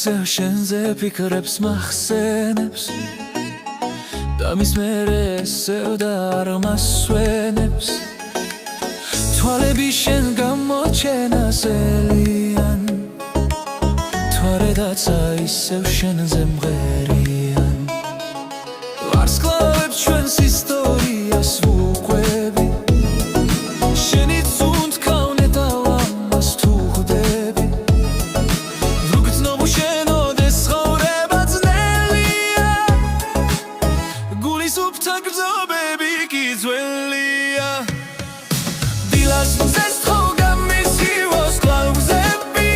ისევ შენზე ფიქრებს მახსენებს და მის მერე ესევ და არ მასვენებს თვალები შენ გამოჩენასელიან თვარედაცა ისევ შენზე მღერიან ვარსკვლავებს ჩვენს ისტორიას ვუყვები შენი ცუნთ კავნე და ლამას თუ ხვდები ვგრძნობ შენოდეს ხოვრება ძნელია გულის უფთა გრძნობები კი ძველია დილას მზეს თო გამისივოს კლავგზები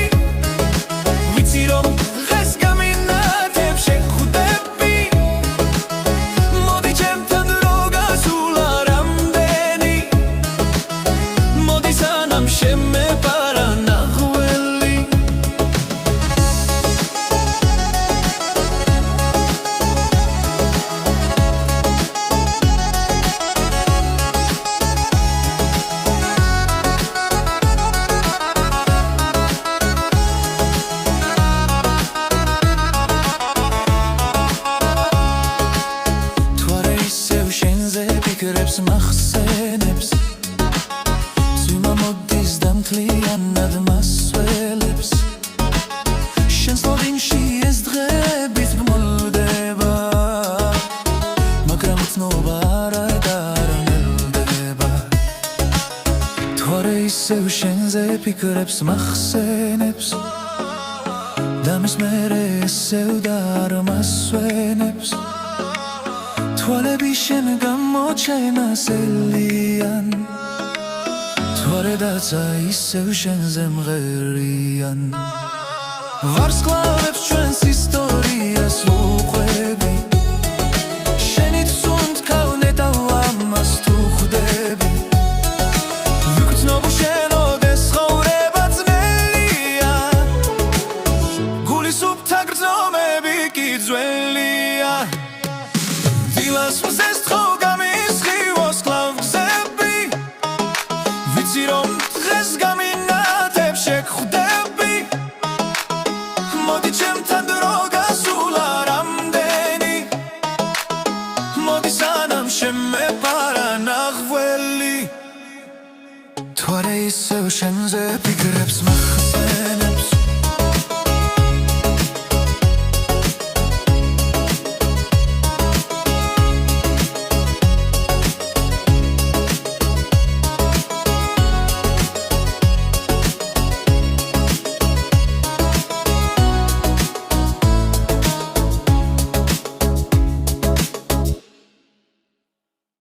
ვიცი რომ დღეს გამინათებ შეხვდები მოდი ჩემთან დრო გასულა რამდენი მოდი სანამ შემეპარა ნაღველი ფიქრებს მახსენებს ზვიმა მოდის და მთლიანად მასველებს შენს ლოდინში ეს დღეებით მოლდება მაგრამ ცნობა არა და არ ნელდება თვარე ისევ შენზე ფიქრებს მახსენებს და მის მერე ესევ და არ მასვენებს თვალები შენ გამოჩენასელიან თვარედაცა ისევ შენზე მღერიან ვარსკვლავებს ჩვენს ისტორიას ვუყვები შენი ცუნთ კავნე და ლამას თუ ხვდები ვიგრძნობ შენოდეს ხოვრება ძნელია გულის უფთა გრძნობები კი ძველია დილას მზეს თო გამისხივოს კლავგზები ვიცი რომ დღეს გამინათებ შეხვდები მოდი ჩემთან დრო გასულა რამდენი მოდი სანამ შემეპარა ნაღველი თვარე ისევ შენზე ფიქრებს მახსენებს